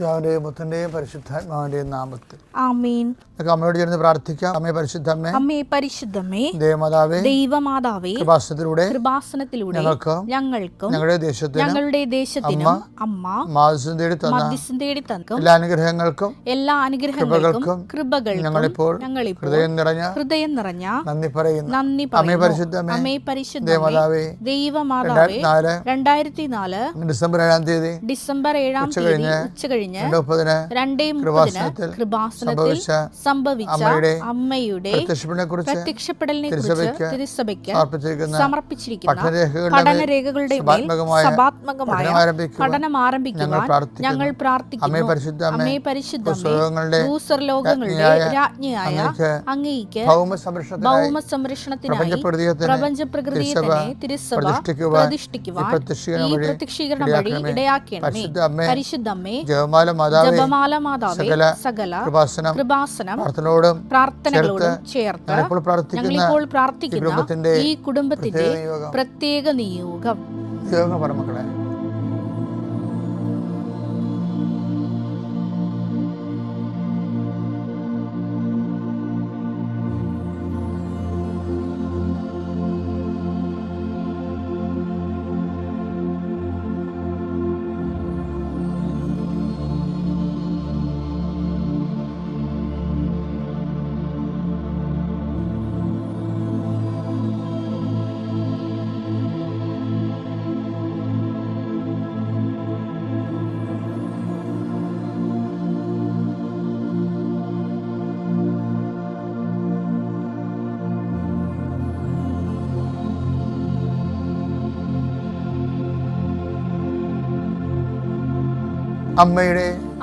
പിതാവിന്റെയും പുത്രന്റെയും പരിശുദ്ധാത്മാവിന്റെയും നാമത്തിൽ ആമേൻ. നമുക്ക് അമ്മയോട് ചേർന്ന് പ്രാർത്ഥിക്കാം. അമ്മേ പരിശുദ്ധമ്മേ, അമ്മേ പരിശുദ്ധമ്മേ, ദൈവമാതാവേ, കൃപാസനത്തിലൂടെ ഞങ്ങൾക്കും ഞങ്ങളുടെ ദേശത്തിനും അമ്മ മാധ്യസ്ഥം തേടി തന്ന എല്ലാ അനുഗ്രഹങ്ങൾക്കും കൃപകൾക്കും ഞങ്ങളിപ്പോൾ ഹൃദയം നിറഞ്ഞ നന്ദി പറയുന്നു. അമ്മേ പരിശുദ്ധമ്മേ, ദൈവമാതാവേ, 2004 ഡിസംബർ 7-ാം തീയതി ഉച്ചകഴിഞ്ഞ് 2:30 കൃപാസനത്തിൽ സംഭവിച്ച അമ്മയുടെ പ്രത്യക്ഷപ്പെടലിനെ കുറിച്ച് തിരുസഭയ്ക്ക് സമർപ്പിച്ചിരിക്കുന്ന പഠനരേഖകളുടെ മേൽ സഭാത്മകമായ പഠനം ആരംഭിക്കുവാൻ ഞങ്ങൾ പ്രാർത്ഥിക്കുന്നു. അമ്മേ പരിശുദ്ധമേ, ഭൂസ്വർലോകങ്ങളുടെ രാജ്ഞിയായ അങ്ങേയ്ക്ക് ഭൗമ സംരക്ഷണത്തിനായി പ്രപഞ്ചപ്രകൃതിയെ തന്നെ തിരുസഭ പ്രതിഷ്ഠിക്കുവാൻ ഈ പ്രത്യക്ഷീകരണം വഴി ഇടയാക്കണമേ. പരിശുദ്ധമ്മേ, ജപമാല മാതാവേ, സകല കൃപാസനം പ്രാർത്ഥനകളോടും ചേർത്ത് ഞങ്ങളിപ്പോൾ പ്രാർത്ഥിക്കുന്ന ഈ കുടുംബത്തിന്റെ പ്രത്യേക നിയോഗം. മക്കളെ,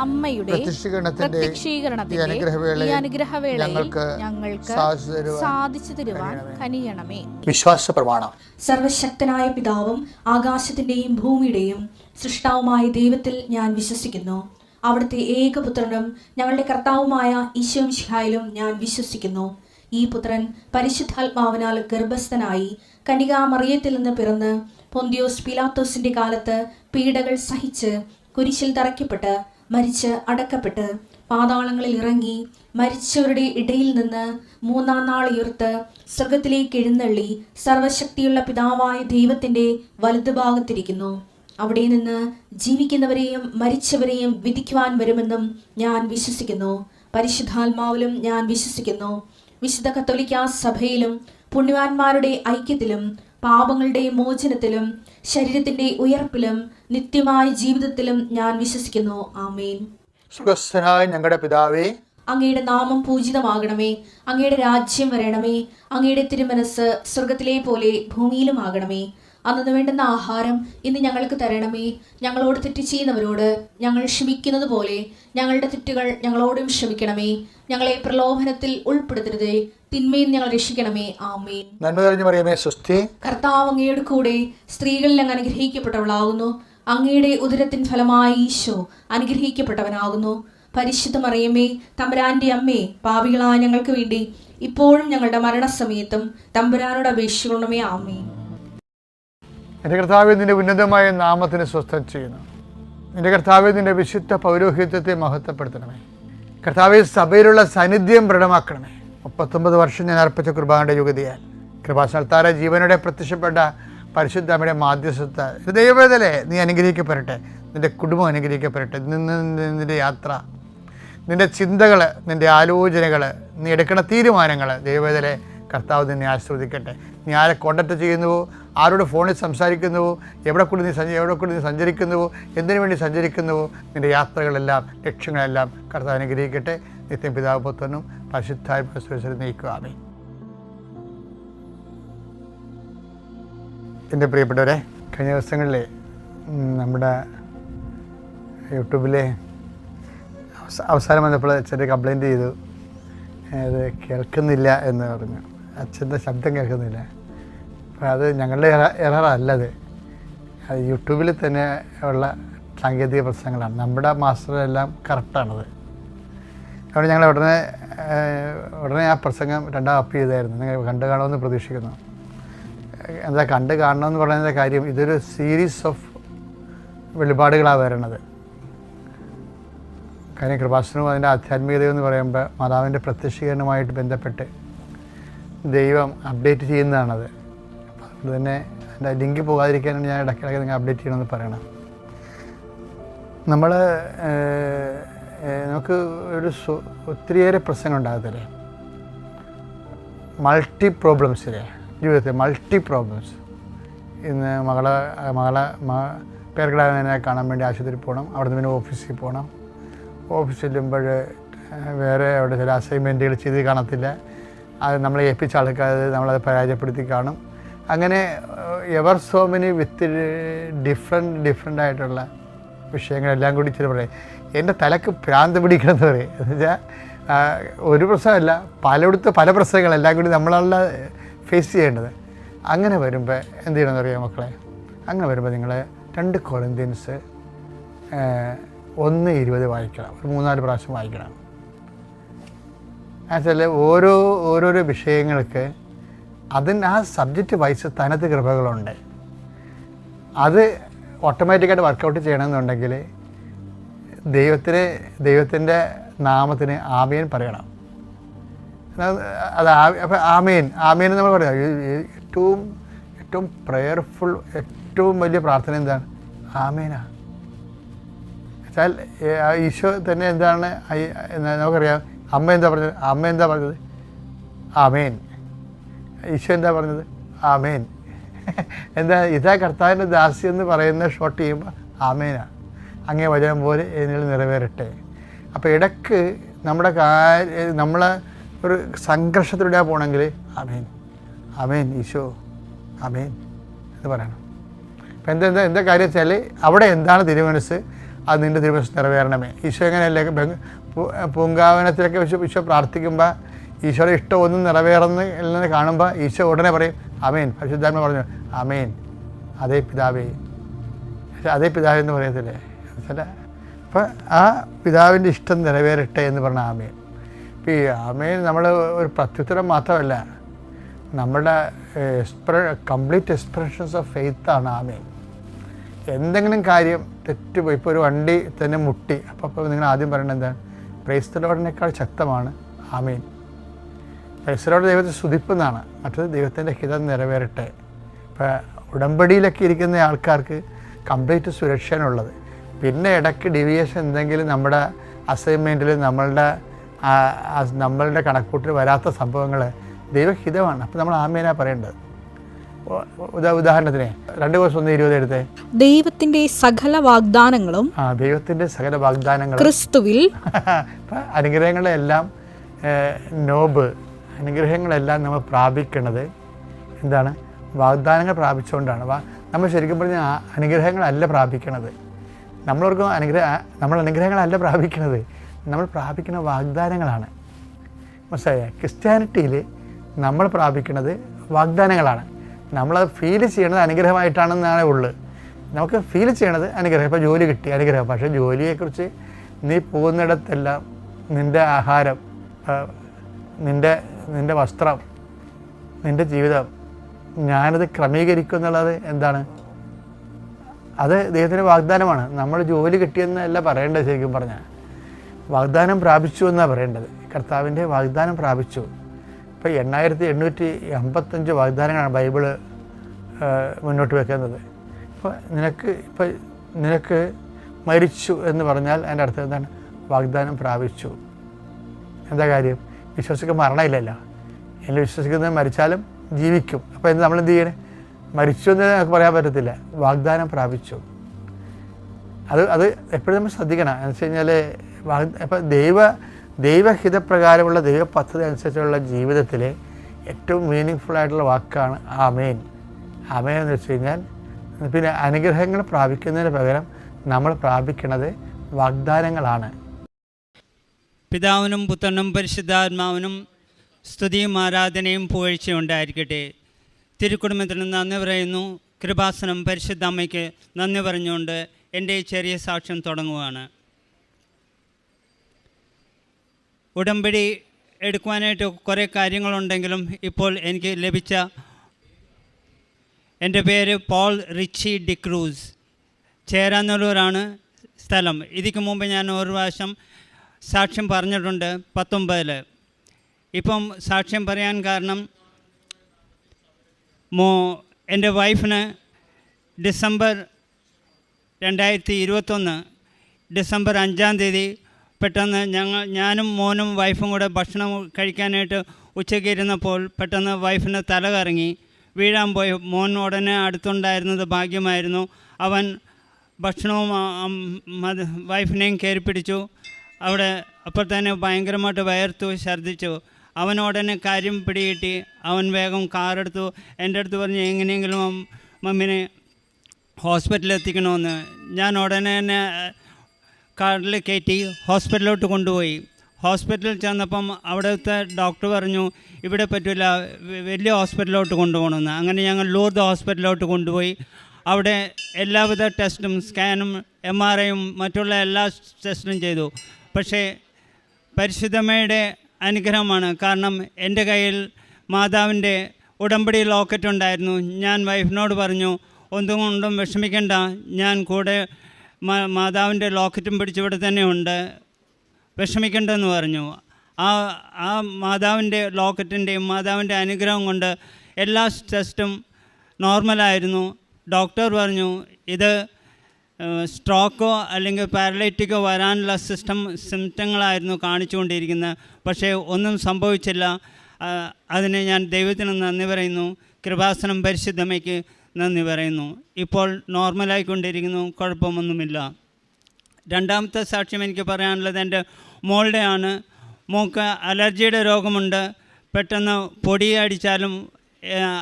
അമ്മയുടെ പ്രത്യക്ഷീകരണത്തിന്റെ ഈ അനുഗ്രഹവേളയിൽ ഞങ്ങൾക്ക് സാധിച്ചു തരുവാൻ കനിയണമേ. വിശ്വാസ പ്രമാണം. സർവശക്തനായ പിതാവും ആകാശത്തിന്റെയും ഭൂമിയുടെയും സൃഷ്ടാവുമായ ദൈവത്തിൽ ഞാൻ വിശ്വസിക്കുന്നു. അവിടുത്തെ ഏകപുത്രനും ഞങ്ങളുടെ കർത്താവുമായ ഈശോ മിശിഹായിലും ഞാൻ വിശ്വസിക്കുന്നു. ഈ പുത്രൻ പരിശുദ്ധാത്മാവിനാൽ ഗർഭസ്ഥനായി കന്യകാമറിയത്തിൽ നിന്ന് പിറന്ന് പൊന്തിയോസ് പീലാത്തോസിന്റെ കാലത്ത് പീഡകൾ സഹിച്ച് കുരിശിൽ തറയ്ക്കപ്പെട്ട് മരിച്ച് അടക്കപ്പെട്ട് പാതാളങ്ങളിൽ ഇറങ്ങി മരിച്ചവരുടെ ഇടയിൽ നിന്ന് 3-ാം നാൾ ഉയർത്ത് സ്വർഗത്തിലേക്ക് എഴുന്നള്ളി സർവശക്തിയുള്ള പിതാവായ ദൈവത്തിന്റെ വലതുഭാഗത്തിരിക്കുന്നു. അവിടെ നിന്ന് ജീവിക്കുന്നവരെയും മരിച്ചവരെയും വിധിക്കുവാൻ വരുമെന്നും ഞാൻ വിശ്വസിക്കുന്നു. പരിശുദ്ധാത്മാവിലും ഞാൻ വിശ്വസിക്കുന്നു. വിശുദ്ധ കത്തോലിക്കാ സഭയിലും പുണ്യവാന്മാരുടെ ഐക്യത്തിലും പാപങ്ങളുടെ മോചനത്തിലും ശരീരത്തിന്റെ ഉയർപ്പിലും നിത്യമായ ജീവിതത്തിലും ഞാൻ വിശ്വസിക്കുന്നു. ആമേൻ. സ്വർഗ്ഗസ്ഥനായ ഞങ്ങളുടെ പിതാവേ, അങ്ങയുടെ നാമം പൂജിതമാകണമേ. അങ്ങയുടെ രാജ്യം വരണമേ. അങ്ങയുടെ തിരുമനസ് സ്വർഗത്തിലെ പോലെ ഭൂമിയിലും ആകണമേ. അന്നു വേണ്ടുന്ന ആഹാരം ഇന്ന് ഞങ്ങൾക്ക് തരണമേ. ഞങ്ങളോട് തെറ്റ് ചെയ്യുന്നവരോട് ഞങ്ങൾ ക്ഷമിക്കുന്നത് പോലെ ഞങ്ങളുടെ തെറ്റുകൾ ഞങ്ങളോടും ക്ഷമിക്കണമേ. ഞങ്ങളെ പ്രലോഭനത്തിൽ ഉൾപ്പെടുത്തരുതേ, തിന്മയിൽ ഞങ്ങൾ രക്ഷിക്കണമേ. ആമേൻ. നന്മ നിറഞ്ഞ മറിയമേ, സ്വസ്തി. കർത്താവ് അങ്ങയുടെ കൂടെ സ്ത്രീകളിൽ അങ്ങ് അനുഗ്രഹിക്കപ്പെട്ടവളാകുന്നു. അങ്ങയുടെ ഉദരത്തിൻ ഫലമായി ഈശോ അനുഗ്രഹിക്കപ്പെട്ടവനാകുന്നു. പരിശുദ്ധ മറിയമേ, തമ്പുരാന്റെ അമ്മേ, പാപികളായ ഞങ്ങൾക്ക് വേണ്ടി ഇപ്പോഴും ഞങ്ങളുടെ മരണസമയത്തും തമ്പുരാനോട് അപേക്ഷിക്കണമേ. ആമേൻ. എൻ്റെ കർത്താവേ, നിന്റെ ഉന്നതമായ നാമത്തിന് സ്വസ്ഥം ചെയ്യുന്നു. നിന്റെ കർത്താവേ, നിന്റെ വിശുദ്ധ പൗരോഹിത്യത്തെ മഹത്വപ്പെടുത്തണമേ. കർത്താവേ, സഭയിലുള്ള സാന്നിധ്യം ദൃഢമാക്കണമേ. 39 വർഷം ഞാൻ അർപ്പിച്ച കുർബാനയുടെ യുഗതിയാൽ കൃപാസനത്താര ജീവനോടെ പ്രത്യക്ഷപ്പെട്ട പരിശുദ്ധ അമ്മയുടെ മാധ്യസ്ഥത ദൈവവേദലേ നീ അനുഗ്രഹിക്കപ്പെടട്ടെ. നിന്റെ കുടുംബം അനുഗ്രഹിക്കപ്പെടട്ടെ. നിന്റെ യാത്ര, നിന്റെ ചിന്തകൾ, നിന്റെ ആലോചനകൾ, നീ എടുക്കുന്ന തീരുമാനങ്ങൾ ദൈവവേദലേ കർത്താവ് നിന്നെ ആസ്വദിക്കട്ടെ. നീ ആരെ കോണ്ടാക്ട് ചെയ്യുന്നുവോ, ആരോട് ഫോണിൽ സംസാരിക്കുന്നുവോ, എവിടെ കൂടി നീ സഞ്ചരിക്കുന്നുവോ, എന്തിനു വേണ്ടി സഞ്ചരിക്കുന്നുവോ, നിൻ്റെ യാത്രകളെല്ലാം ലക്ഷ്യങ്ങളെല്ലാം കർത്താവ് അനുഗ്രഹിക്കട്ടെ. നിത്യം പിതാവ് പുത്രനും പരിശുദ്ധാത്മാവിലും നയിക്കുക. ആമേൻ. എൻ്റെ പ്രിയപ്പെട്ടവരെ, കഴിഞ്ഞ ദിവസങ്ങളിൽ നമ്മുടെ യൂട്യൂബിലെ അവസാനം വന്നപ്പോൾ ചെറിയ കംപ്ലൈൻറ്റ് ചെയ്തു. അത് കേൾക്കുന്നില്ല എന്ന് പറഞ്ഞു. അച്ഛൻ്റെ ശബ്ദം കേൾക്കുന്നില്ല. അപ്പോൾ അത് ഞങ്ങളുടെ എററല്ലത്, അത് യൂട്യൂബിൽ തന്നെ ഉള്ള സാങ്കേതിക പ്രശ്നങ്ങളാണ്. നമ്മുടെ മാസ്റ്ററെല്ലാം കറക്റ്റാണത്. അതുകൊണ്ട് ഞങ്ങൾ ഉടനെ ആ പ്രസംഗം രണ്ടാം അപ്പ് ചെയ്തായിരുന്നു. നിങ്ങൾ കണ്ടു കാണുമെന്ന് പ്രതീക്ഷിക്കുന്നു. എന്താ കണ്ടു കാണണമെന്ന് പറയുന്ന കാര്യം, ഇതൊരു സീരീസ് ഓഫ് വെളിപാടുകളാണ് വരണത്. കാര്യം കൃപാസനവും അതിൻ്റെ ആധ്യാത്മികതയും എന്ന് പറയുമ്പോൾ മാതാവിൻ്റെ പ്രത്യക്ഷീകരണവുമായിട്ട് ബന്ധപ്പെട്ട് ദൈവം അപ്ഡേറ്റ് ചെയ്യുന്നതാണത്. അപ്പോൾ അതുകൊണ്ട് തന്നെ അതിൻ്റെ ലിങ്ക് പോകാതിരിക്കാനാണ് ഞാൻ ഇടയ്ക്കിടയ്ക്ക് നിങ്ങൾ അപ്ഡേറ്റ് ചെയ്യണമെന്ന് പറയണം. നമുക്ക് ഒത്തിരിയേറെ പ്രശ്നങ്ങൾ ഉണ്ടാകത്തില്ലേ, മൾട്ടി പ്രോബ്ലംസില്ലേ ജീവിതത്തിൽ, മൾട്ടി പ്രോബ്ലംസ്. ഇന്ന് മകളെ പേർക്കിടാവിനെ കാണാൻ വേണ്ടി ആശുപത്രിയിൽ പോകണം, അവിടെ നിന്ന് പിന്നെ ഓഫീസിൽ പോകണം. ഓഫീസിൽ ചെല്ലുമ്പോൾ വേറെ അവിടെ ചില അസൈൻമെൻറ്റുകൾ ചെയ്ത് കാണത്തില്ല, അത് നമ്മളെ ഏൽപ്പിച്ച ആൾക്കാർ നമ്മളത് പരാജയപ്പെടുത്തി കാണും. അങ്ങനെ എവർ സോ മെനി വിത്ത് ഡിഫറെൻ്റ് ആയിട്ടുള്ള വിഷയങ്ങളെല്ലാം കൂടി ഇച്ചിരി പറയും. എൻ്റെ തലക്ക് ഭ്രാന്ത് പിടിക്കണമെന്ന് പറയും. എന്ന് വെച്ചാൽ ഒരു പ്രശ്നമല്ല, പല പ്രശ്നങ്ങളെല്ലാം കൂടി നമ്മളാണ് ഫേസ് ചെയ്യേണ്ടത്. അങ്ങനെ വരുമ്പോൾ എന്ത് ചെയ്യണമെന്ന് അറിയാം മക്കളെ? അങ്ങനെ വരുമ്പോൾ നിങ്ങൾ 2 കൊരിന്ത്യൻസ് 1:20 വായിക്കണം, ഒരു 3-4 പ്രാവശ്യം വായിക്കണം. എന്നുവെച്ചാൽ ഓരോരോ വിഷയങ്ങൾക്ക് ആ സബ്ജക്റ്റ് വൈസ് തനത് കൃപകളുണ്ട്. അത് ഓട്ടോമാറ്റിക്കായിട്ട് വർക്കൗട്ട് ചെയ്യണമെന്നുണ്ടെങ്കിൽ ദൈവത്തിൻ്റെ നാമത്തിന് ആമേൻ പറയണം. അത് അപ്പോൾ ആമേൻ നമ്മൾ പറയാം. ഏറ്റവും പ്രയർഫുൾ, ഏറ്റവും വലിയ പ്രാർത്ഥന എന്താണ്? ആമേനാണ്. വെച്ചാൽ ഈശോ തന്നെ എന്താണ് നമുക്കറിയാം. അമ്മ എന്താ പറഞ്ഞത്? ആമേൻ. ഈശോ എന്താ പറഞ്ഞത്? ആമേൻ. ഇതാ കർത്താവിൻ്റെ ദാസി എന്ന് പറയുന്ന ഷോട്ട് ചെയ്യുമ്പോൾ ആമേനാണ്. അങ്ങേ വചനം പോലെ എന്നിൽ നിറവേറട്ടെ. അപ്പോൾ ഇടയ്ക്ക് നമ്മൾ ഒരു സംഘർഷത്തിലൂടെ പോകണമെങ്കിൽ ആമേൻ ഈശോ ആമേൻ എന്ന് പറയണം. അപ്പം എന്താ കാര്യം വെച്ചാൽ അവിടെ എന്താണ് തിരുമനസ്, അത് നിൻ്റെ തിരുമനസ് നിറവേറണമേ. ഈശോ എങ്ങനെയല്ലേ പൂങ്കാവനത്തിലൊക്കെ വെച്ച് ഈശോ പ്രാർത്ഥിക്കുമ്പോൾ ഈശോയുടെ ഇഷ്ടം ഒന്നും നിറവേറുന്ന കാണുമ്പോൾ ഈശോ ഉടനെ പറയും ആമേൻ. പരിശുദ്ധാത്മ പറഞ്ഞു ആമേൻ, അതേ പിതാവേ എന്ന് പറയത്തില്ലേ? ചില അപ്പം ആ പിതാവിൻ്റെ ഇഷ്ടം നിറവേറട്ടെ എന്ന് പറഞ്ഞ ആമേൻ. ഇപ്പം ഈ ആമേൻ നമ്മൾ ഒരു പ്രത്യുത്തരം മാത്രമല്ല, നമ്മുടെ കംപ്ലീറ്റ് എക്സ്പ്രഷൻസ് ഓഫ് ഫെയ്ത്താണ് ആമേൻ. എന്തെങ്കിലും കാര്യം തെറ്റുപോയി, ഇപ്പോൾ ഒരു വണ്ടി തന്നെ മുട്ടി, അപ്പോൾ നിങ്ങൾ ആദ്യം പറയേണ്ടത് എന്താണ്? പ്രൈസ് ദി ലോർഡിനേക്കാൾ ശക്തമാണ് ആമേൻ. പ്രൈസ് ദി ലോർഡ് ദൈവത്തെ സ്തുതിപ്പെന്നാണ്, മറ്റത് ദൈവത്തിൻ്റെ ഹിതം നിറവേറട്ടെ. ഇപ്പോൾ ഉടമ്പടിയിലൊക്കെ ഇരിക്കുന്ന ആൾക്കാർക്ക് കംപ്ലീറ്റ് സുരക്ഷയാണുള്ളത്. പിന്നെ ഇടയ്ക്ക് ഡീവിയേഷൻ എന്തെങ്കിലും നമ്മുടെ അസൈൻമെൻറ്റിൽ നമ്മളുടെ കണക്കൂട്ടിൽ വരാത്ത സംഭവങ്ങൾ ദൈവഹിതമാണ്. അപ്പോൾ നമ്മൾ ആമേനാണ് പറയേണ്ടത്. ഉദാഹരണത്തിന് 2:1:20 എടുത്തേ. ദൈവത്തിന്റെ സകല വാഗ്ദാനങ്ങളും ക്രിസ്തുവിൽ. അനുഗ്രഹങ്ങളെല്ലാം അനുഗ്രഹങ്ങളെല്ലാം നമ്മൾ പ്രാപിക്കുന്നത് എന്താണ്? വാഗ്ദാനങ്ങൾ പ്രാപിച്ചുകൊണ്ടാണ്. നമ്മൾ ശരിക്കും പറഞ്ഞാൽ അനുഗ്രഹങ്ങളല്ല പ്രാപിക്കണത്. നമ്മൾ അനുഗ്രഹങ്ങളല്ല പ്രാപിക്കുന്നത്, നമ്മൾ പ്രാപിക്കുന്ന വാഗ്ദാനങ്ങളാണ്. മനസ്സിലായ? ക്രിസ്ത്യാനിറ്റിയിൽ നമ്മൾ പ്രാപിക്കുന്നത് വാഗ്ദാനങ്ങളാണ്. നമ്മളത് ഫീൽ ചെയ്യണത് അനുഗ്രഹമായിട്ടാണെന്നാണ് ഉള്ളത്. നമുക്ക് ഫീൽ ചെയ്യണത് അനുഗ്രഹം. ഇപ്പോൾ ജോലി കിട്ടി അനുഗ്രഹം, പക്ഷേ ജോലിയെക്കുറിച്ച് നീ പോകുന്നിടത്തെല്ലാം നിൻ്റെ ആഹാരം, നിൻ്റെ വസ്ത്രം, നിൻ്റെ ജീവിതം ഞാനത് ക്രമീകരിക്കും എന്നുള്ളത് എന്താണ്? അത് ദൈവത്തിൻ്റെ വാഗ്ദാനമാണ്. നമ്മൾ ജോലി കിട്ടിയെന്നല്ല പറയേണ്ടത്. ശരിക്കും പറഞ്ഞാൽ വാഗ്ദാനം പ്രാപിച്ചു എന്നാണ് പറയേണ്ടത്. കർത്താവിൻ്റെ വാഗ്ദാനം പ്രാപിച്ചു. ഇപ്പോൾ 8855 വാഗ്ദാനങ്ങളാണ് ബൈബിള് മുന്നോട്ട് വെക്കുന്നത്. ഇപ്പോൾ നിനക്ക് മരിച്ചു എന്ന് പറഞ്ഞാൽ അതിൻ്റെ അർത്ഥം എന്താണ്? വാഗ്ദാനം പ്രാപിച്ചു. എന്താ കാര്യം? വിശ്വസിക്കാൻ മരണമില്ലല്ലോ. എന്നെ വിശ്വസിക്കുന്നത് മരിച്ചാലും ജീവിക്കും. അപ്പോൾ നമ്മളെന്ത് ചെയ്യണേ? മരിച്ചു എന്ന് നമുക്ക് പറയാൻ പറ്റത്തില്ല. വാഗ്ദാനം പ്രാപിച്ചു. അത് എപ്പോഴും നമ്മൾ ശ്രദ്ധിക്കണം. എന്ന് വെച്ച് കഴിഞ്ഞാൽ ഇപ്പം ദൈവഹിതപ്രകാരമുള്ള ദൈവ പദ്ധതി അനുസരിച്ചുള്ള ജീവിതത്തിൽ ഏറ്റവും മീനിങ് ഫുള്ളായിട്ടുള്ള വാക്കാണ് ആമേൻ. ആമേൻ എന്ന് വെച്ച് കഴിഞ്ഞാൽ പിന്നെ അനുഗ്രഹങ്ങൾ പ്രാപിക്കുന്നതിന് പകരം നമ്മൾ പ്രാപിക്കുന്നത് വാഗ്ദാനങ്ങളാണ്. പിതാവിനും പുത്രനും പരിശുദ്ധാത്മാവിനും സ്തുതിയും ആരാധനയും പുകഴ്ചയും ഉണ്ടായിരിക്കട്ടെ. തിരുക്കുടുംബത്തിന് നന്ദി പറയുന്നു. കൃപാസനം പരിശുദ്ധ അമ്മയ്ക്ക് നന്ദി പറഞ്ഞുകൊണ്ട് എൻ്റെ ചെറിയ സാക്ഷ്യം തുടങ്ങുകയാണ്. ഉടമ്പടി എടുക്കുവാനായിട്ട് കുറേ കാര്യങ്ങളുണ്ടെങ്കിലും ഇപ്പോൾ എനിക്ക് ലഭിച്ച എൻ്റെ പേര് പോൾ റിച്ചി ഡിക്രൂസ്, ചേരാനല്ലൂരാണ് സ്ഥലം. ഇതിക്ക് മുമ്പ് ഞാൻ ഒരു പ്രാവശ്യം സാക്ഷ്യം പറഞ്ഞിട്ടുണ്ട് 19. ഇപ്പം സാക്ഷ്യം പറയാൻ കാരണം എൻ്റെ വൈഫിന് ഡിസംബർ 2021 ഡിസംബർ 5-ാം തീയതി പെട്ടെന്ന് ഞാനും മോനും വൈഫും കൂടെ ഭക്ഷണം കഴിക്കാനായിട്ട് ഉച്ചയ്ക്ക് ഇരുന്നപ്പോൾ പെട്ടെന്ന് വൈഫിന് തല കറങ്ങി വീഴാൻ പോയി. മോൻ ഉടനെ അടുത്തുണ്ടായിരുന്നത് ഭാഗ്യമായിരുന്നു. അവൻ ഭക്ഷണവും വൈഫിനെയും കയറി പിടിച്ചു. അവിടെ അപ്പോൾ തന്നെ ഭയങ്കരമായിട്ട് വയർത്തു, ഛർദ്ദിച്ചു. അവൻ ഉടനെ കാര്യം പിടികിട്ടി. അവൻ വേഗം കാറെടുത്തു. എൻ്റെ അടുത്ത് പറഞ്ഞ് എങ്ങനെയെങ്കിലും മമ്മിനെ ഹോസ്പിറ്റലിൽ എത്തിക്കണമെന്ന്. ഞാൻ ഉടനെ തന്നെ കാറിൽ കയറ്റി ഹോസ്പിറ്റലിലോട്ട് കൊണ്ടുപോയി. ഹോസ്പിറ്റലിൽ ചെന്നപ്പം അവിടുത്തെ ഡോക്ടർ പറഞ്ഞു ഇവിടെ പറ്റില്ല, വലിയ ഹോസ്പിറ്റലിലോട്ട് കൊണ്ടുപോകണമെന്ന്. അങ്ങനെ ഞങ്ങൾ ലൂർദ് ഹോസ്പിറ്റലിലോട്ട് കൊണ്ടുപോയി. അവിടെ എല്ലാവിധ ടെസ്റ്റും സ്കാനും MRIയും മറ്റുള്ള എല്ലാ ടെസ്റ്റും ചെയ്തു. പക്ഷേ പരിശുദ്ധമ്മയുടെ അനുഗ്രഹമാണ്. കാരണം എൻ്റെ കയ്യിൽ മാതാവിൻ്റെ ഉടമ്പടി ലോക്കറ്റ് ഉണ്ടായിരുന്നു. ഞാൻ വൈഫിനോട് പറഞ്ഞു ഒന്നും കൊണ്ടും വിഷമിക്കേണ്ട, ഞാൻ കൂടെ മാതാവിൻ്റെ ലോക്കറ്റും പിടിച്ചിവിടെ തന്നെ ഉണ്ട്, വിഷമിക്കേണ്ടെന്ന് പറഞ്ഞു. ആ മാതാവിൻ്റെ ലോക്കറ്റിൻ്റെയും മാതാവിൻ്റെ അനുഗ്രഹം കൊണ്ട് എല്ലാ ടെസ്റ്റും നോർമലായിരുന്നു. ഡോക്ടർ പറഞ്ഞു ഇത് സ്ട്രോക്കോ അല്ലെങ്കിൽ പാരലൈറ്റിക്കോ വരാനുള്ള സിംറ്റങ്ങളായിരുന്നു കാണിച്ചുകൊണ്ടിരിക്കുന്നത്. പക്ഷേ ഒന്നും സംഭവിച്ചില്ല. അതിന് ഞാൻ ദൈവത്തിന് നന്ദി പറയുന്നു. കൃപാസനം പരിശുദ്ധമ്മയ്ക്ക് നന്ദി പറയുന്നു. ഇപ്പോൾ നോർമലായിക്കൊണ്ടിരിക്കുന്നു, കുഴപ്പമൊന്നുമില്ല. രണ്ടാമത്തെ സാക്ഷ്യം എനിക്ക് പറയാനുള്ളത് എൻ്റെ മോളുടെയാണ്. മോൾക്ക് അലർജിയുടെ രോഗമുണ്ട്. പെട്ടെന്ന് പൊടി അടിച്ചാലും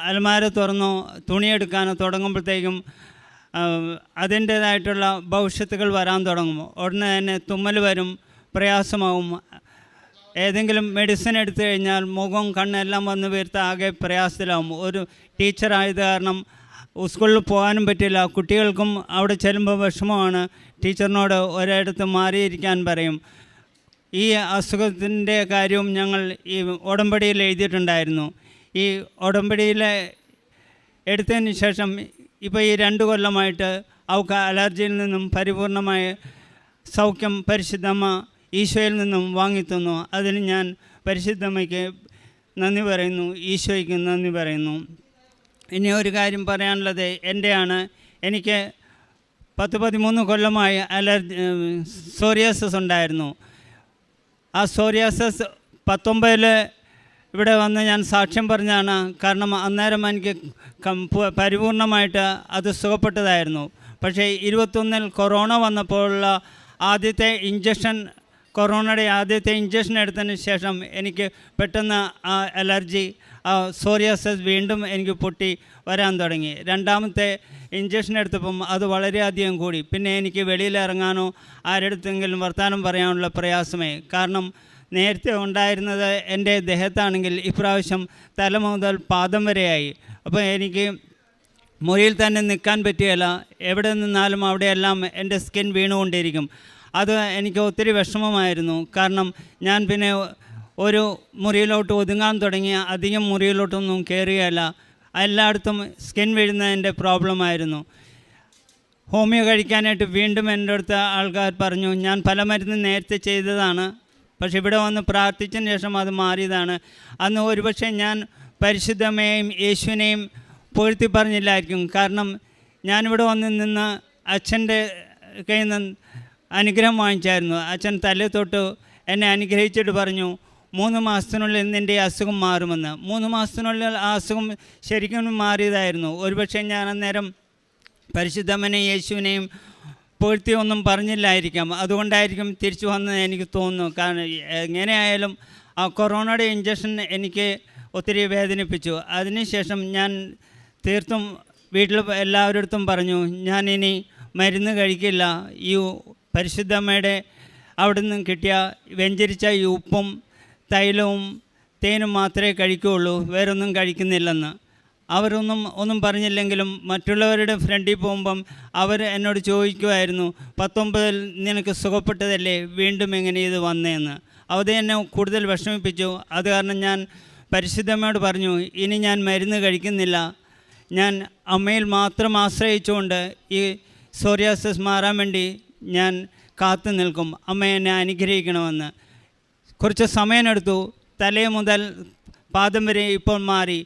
അലമാര തുറന്നോ തുണിയെടുക്കാനോ തുടങ്ങുമ്പോഴത്തേക്കും അതിൻ്റേതായിട്ടുള്ള ഭവിഷ്യത്തുകൾ വരാൻ തുടങ്ങും. ഉടനെ തന്നെ തുമ്മൽ വരും, പ്രയാസമാവും. ഏതെങ്കിലും മെഡിസിൻ എടുത്തു കഴിഞ്ഞാൽ മുഖം കണ്ണെല്ലാം വന്ന് വീർത്ത് ആകെ പ്രയാസത്തിലാവും. ഒരു ടീച്ചറായത് കാരണം സ്കൂളിൽ പോകാനും പറ്റില്ല. കുട്ടികൾക്കും അവിടെ ചെല്ലുമ്പോൾ വിഷമമാണ്. ടീച്ചറിനോട് ഒരിടത്ത് മാറിയിരിക്കാൻ പറയും. ഈ അസുഖത്തിൻ്റെ കാര്യവും ഞങ്ങൾ ഈ ഉടമ്പടിയിൽ എഴുതിയിട്ടുണ്ടായിരുന്നു. ഈ ഉടമ്പടിയിൽ എടുത്തതിന് ശേഷം ഇപ്പോൾ ഈ 2 കൊല്ലമായിട്ട് അവൾക്ക് അലർജിയിൽ നിന്നും പരിപൂർണമായ സൗഖ്യം പരിശുദ്ധമ്മ ഈശോയിൽ നിന്നും വാങ്ങിത്തന്നു. അതിന് ഞാൻ പരിശുദ്ധമ്മയ്ക്ക് നന്ദി പറയുന്നു, ഈശോയ്ക്ക് നന്ദി പറയുന്നു. ഇനി ഒരു കാര്യം പറയാനുള്ളത് എൻ്റെയാണ്. എനിക്ക് 10-13 കൊല്ലമായി സോറിയാസിസ് ഉണ്ടായിരുന്നു. ആ സോറിയാസിസ് 19 ഇവിടെ വന്ന് ഞാൻ സാക്ഷ്യം പറഞ്ഞാണ്. കാരണം അന്നേരം എനിക്ക് പരിപൂർണമായിട്ട് അത് സുഖപ്പെട്ടതായിരുന്നു. പക്ഷേ 21 കൊറോണ വന്നപ്പോഴുള്ള ആദ്യത്തെ ഇഞ്ചക്ഷൻ, കൊറോണയുടെ ആദ്യത്തെ ഇഞ്ചക്ഷൻ എടുത്തതിന് ശേഷം എനിക്ക് പെട്ടെന്ന് ആ അലർജി, സോറിയാസിസ് വീണ്ടും എനിക്ക് പൊട്ടി വരാൻ തുടങ്ങി. രണ്ടാമത്തെ ഇഞ്ചക്ഷൻ എടുത്തപ്പം അത് വളരെയധികം കൂടി. പിന്നെ എനിക്ക് വെളിയിലിറങ്ങാനോ ആരെടുത്തെങ്കിലും വർത്തമാനം പറയാനുള്ള പ്രയാസമേ. കാരണം നേരത്തെ ഉണ്ടായിരുന്നത് എൻ്റെ ദേഹത്താണെങ്കിൽ ഇപ്രാവശ്യം തല മുതൽ പാദം വരെയായി. അപ്പോൾ എനിക്ക് മുറിയിൽ തന്നെ നിൽക്കാൻ പറ്റുകയില്ല. എവിടെ നിന്നാലും അവിടെയെല്ലാം എൻ്റെ സ്കിൻ വീണുകൊണ്ടിരിക്കും. അത് എനിക്ക് ഒത്തിരി വിഷമമായിരുന്നു. കാരണം ഞാൻ പിന്നെ ഒരു മുറിയിലോട്ട് ഒതുങ്ങാൻ തുടങ്ങി. അധികം മുറിയിലോട്ടൊന്നും കയറുകയല്ല. എല്ലായിടത്തും സ്കിൻ വീഴുന്നതിൻ്റെ പ്രോബ്ലമായിരുന്നു. ഹോമിയോ കഴിക്കാനായിട്ട് വീണ്ടും എൻ്റെ അടുത്ത് ആൾക്കാർ പറഞ്ഞു. ഞാൻ പല മരുന്ന് നേരത്തെ ചെയ്തതാണ്, പക്ഷെ ഇവിടെ വന്ന് പ്രാർത്ഥിച്ചതിന് ശേഷം അത് മാറിയതാണ്. അന്ന് ഒരുപക്ഷെ ഞാൻ പരിശുദ്ധമ്മയെയും യേശുവിനെയും പുകഴ്ത്തി പറഞ്ഞില്ലായിരിക്കും. കാരണം ഞാനിവിടെ വന്ന് നിന്ന് അച്ഛൻ്റെ കയ്യിൽ നിന്ന് അനുഗ്രഹം വാങ്ങിച്ചായിരുന്നു. അച്ഛൻ തലേ തൊട്ട് എന്നെ അനുഗ്രഹിച്ചിട്ട് പറഞ്ഞു 3 മാസത്തിനുള്ളിൽ നിൻ്റെ അസുഖം മാറുമെന്ന്. 3 മാസത്തിനുള്ളിൽ ആ അസുഖം ശരിക്കും മാറിയതായിരുന്നു. ഒരുപക്ഷെ ഞാൻ അന്നേരം പരിശുദ്ധമ്മനെയും യേശുവിനെയും പുകഴ്ത്തി ഒന്നും പറഞ്ഞില്ലായിരിക്കാം. അതുകൊണ്ടായിരിക്കും തിരിച്ചു വന്നത് എനിക്ക് തോന്നുന്നു. കാരണം എങ്ങനെയായാലും ആ കൊറോണയുടെ ഇഞ്ചക്ഷൻ എനിക്ക് ഒത്തിരി വേദനിപ്പിച്ചു. അതിനുശേഷം ഞാൻ തീർത്തും വീട്ടിൽ എല്ലാവരുടെ പറഞ്ഞു ഞാനിനി മരുന്ന് കഴിക്കില്ല. ഈ പരിശുദ്ധമ്മയുടെ അവിടെ നിന്നും കിട്ടിയ വെഞ്ചരിച്ച ഈ ഉപ്പും തൈലവും തേനും മാത്രമേ കഴിക്കുകയുള്ളൂ, വേറൊന്നും കഴിക്കുന്നില്ലെന്ന്. ഒന്നും പറഞ്ഞില്ലെങ്കിലും മറ്റുള്ളവരുടെ ഫ്രണ്ടിൽ പോകുമ്പം അവർ എന്നോട് ചോദിക്കുമായിരുന്നു 19 നിനക്ക് സുഖപ്പെട്ടതല്ലേ, വീണ്ടും എങ്ങനെ ഇത് വന്നതെന്ന്. അത് എന്നെ കൂടുതൽ വിഷമിപ്പിച്ചു. അത് കാരണം ഞാൻ പരിശുദ്ധമ്മയോട് പറഞ്ഞു ഇനി ഞാൻ മരുന്ന് കഴിക്കുന്നില്ല. ഞാൻ അമ്മയിൽ മാത്രം ആശ്രയിച്ചുകൊണ്ട് ഈ സോറിയാസിസ് മാറാൻ വേണ്ടി ഞാൻ കാത്തു നിൽക്കും. അമ്മ എന്നെ അനുഗ്രഹിക്കണമെന്ന്. കുറച്ച് സമയമെടുത്തു. തലേ മുതൽ പാദം വരെ ഇപ്പോൾ മാറി.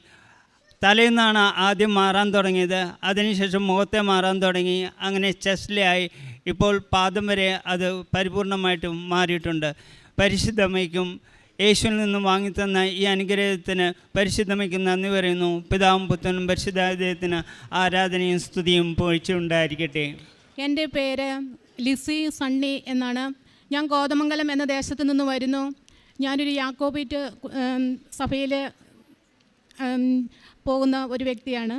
തലയിൽ നിന്നാണ് ആദ്യം മാറാൻ തുടങ്ങിയത്, അതിനുശേഷം മുഖത്തെ മാറാൻ തുടങ്ങി, അങ്ങനെ ചെസ്റ്റിലായി. ഇപ്പോൾ പാദം വരെ അത് പരിപൂർണമായിട്ടും മാറിയിട്ടുണ്ട്. പരിശുദ്ധമ്മയ്ക്കും യേശുവിൽ നിന്നും വാങ്ങിത്തന്ന ഈ അനുഗ്രഹത്തിന് പരിശുദ്ധമ്മയ്ക്കും നന്ദി പറയുന്നു. പിതാവും പുത്രനും പരിശുദ്ധാത്മാവിന് ആരാധനയും സ്തുതിയും പുകഴ്ചയുണ്ടായിരിക്കട്ടെ. എൻ്റെ പേര് ലിസി സണ്ണി എന്നാണ്. ഞാൻ കോതമംഗലം എന്ന ദേശത്തു നിന്ന് വരുന്നു. ഞാനൊരു യാക്കോബൈറ്റ് സഭയിൽ പോകുന്ന ഒരു വ്യക്തിയാണ്.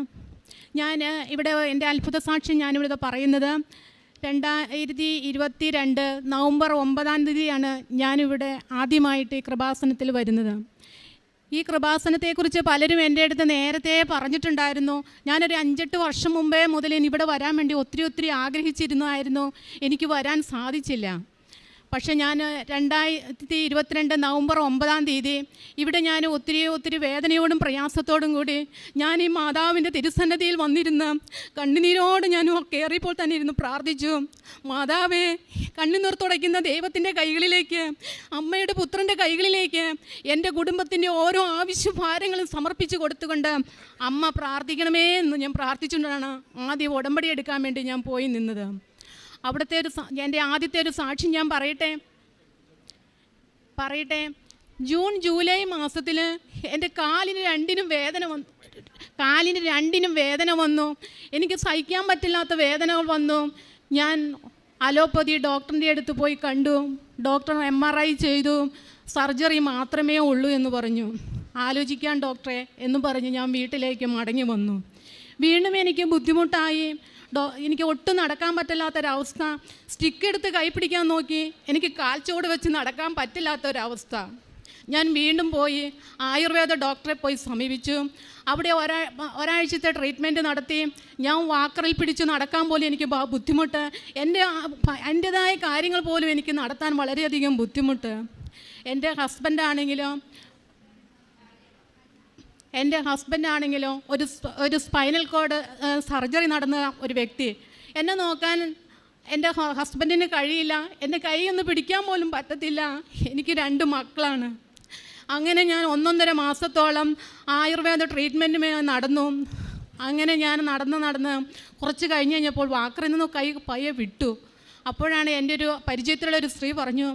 ഞാൻ ഇവിടെ എൻ്റെ അത്ഭുത സാക്ഷ്യം ഞാനിവിടെ പറയുന്നത് 2022 നവംബർ 9 ഞാനിവിടെ ആദ്യമായിട്ട് ഈ കൃപാസനത്തിൽ വരുന്നത്. ഈ കൃപാസനത്തെക്കുറിച്ച് പലരും എൻ്റെ അടുത്ത് നേരത്തെ പറഞ്ഞിട്ടുണ്ടായിരുന്നു. ഞാനൊരു 5-8 വർഷം മുമ്പേ മുതൽ ഇവിടെ വരാൻ വേണ്ടി ഒത്തിരി ആഗ്രഹിച്ചിരുന്നായിരുന്നു. എനിക്ക് വരാൻ സാധിച്ചില്ല. പക്ഷേ ഞാൻ 2022 നവംബർ 9 ഇവിടെ ഞാൻ ഒത്തിരി വേദനയോടും പ്രയാസത്തോടും കൂടി ഞാൻ ഈ മാതാവിൻ്റെ തിരുസന്നിധിയിൽ വന്നിരുന്ന് കണ്ണുനീരോട് ഞാൻ കയറിയപ്പോൾ തന്നെ ഇരുന്ന് പ്രാർത്ഥിച്ചു. മാതാവേ, കണ്ണുനീർ തുടയ്ക്കുന്ന ദൈവത്തിൻ്റെ കൈകളിലേക്ക്, അമ്മയുടെ പുത്രൻ്റെ കൈകളിലേക്ക് എൻ്റെ കുടുംബത്തിൻ്റെ ഓരോ ആവശ്യഭാരങ്ങളും സമർപ്പിച്ച് കൊടുത്തുകൊണ്ട് അമ്മ പ്രാർത്ഥിക്കണമേ എന്ന് ഞാൻ പ്രാർത്ഥിച്ചുകൊണ്ടാണ് ആദ്യം ഉടമ്പടി എടുക്കാൻ വേണ്ടി ഞാൻ പോയി നിന്നത്. അവിടുത്തെ എൻ്റെ ആദ്യത്തെ ഒരു സാക്ഷി ഞാൻ പറയട്ടെ. ജൂൺ ജൂലൈ മാസത്തിൽ എൻ്റെ കാലിന് രണ്ടിനും വേദന വന്നു. എനിക്ക് സഹിക്കാൻ പറ്റില്ലാത്ത വേദനകൾ വന്നു. ഞാൻ അലോപ്പതി ഡോക്ടറിൻ്റെ അടുത്ത് പോയി കണ്ടു. ഡോക്ടർ MRI ചെയ്തു. സർജറി മാത്രമേ ഉള്ളൂ എന്ന് പറഞ്ഞു. ആലോചിക്കാൻ ഡോക്ടറെ എന്ന് പറഞ്ഞ് ഞാൻ വീട്ടിലേക്ക് മടങ്ങി വന്നു. വീണ്ടും എനിക്ക് ബുദ്ധിമുട്ടായി. എനിക്ക് ഒട്ടും നടക്കാൻ പറ്റില്ലാത്തൊരവസ്ഥ. സ്റ്റിക്ക് എടുത്ത് കൈ പിടിക്കാൻ നോക്കി, എനിക്ക് കാൽച്ചോട് വെച്ച് നടക്കാൻ പറ്റില്ലാത്തൊരവസ്ഥ. ഞാൻ വീണ്ടും പോയി ആയുർവേദ ഡോക്ടറെ പോയി സമീപിച്ചു. അവിടെ ഒരാഴ്ചത്തെ ട്രീറ്റ്മെൻറ്റ് നടത്തി. ഞാൻ വാക്കറിൽ പിടിച്ച് നടക്കാൻ പോലും എനിക്ക് ബുദ്ധിമുട്ട്. എൻ്റെതായ കാര്യങ്ങൾ പോലും എനിക്ക് നടത്താൻ വളരെയധികം ബുദ്ധിമുട്ട്. എൻ്റെ ഹസ്ബൻഡാണെങ്കിലോ ഒരു സ്പൈനൽ കോഡ് സർജറി നടന്ന ഒരു വ്യക്തി. എന്നെ നോക്കാൻ എൻ്റെ ഹസ്ബൻഡിന് കഴിയില്ല. എൻ്റെ കൈ ഒന്ന് പിടിക്കാൻ പോലും പറ്റത്തില്ല. എനിക്ക് 2 മക്കളാണ്. അങ്ങനെ ഞാൻ 1.5 മാസത്തോളം ആയുർവേദ ട്രീറ്റ്മെൻറ്റ് നടന്നു. അങ്ങനെ ഞാൻ നടന്ന് കുറച്ച് കഴിഞ്ഞ് കഴിഞ്ഞപ്പോൾ വാക്കറിൽ നിന്ന് കൈ പയ്യെ വിട്ടു. അപ്പോഴാണ് എൻ്റെ ഒരു പരിചയത്തിലുള്ള ഒരു സ്ത്രീ പറഞ്ഞു,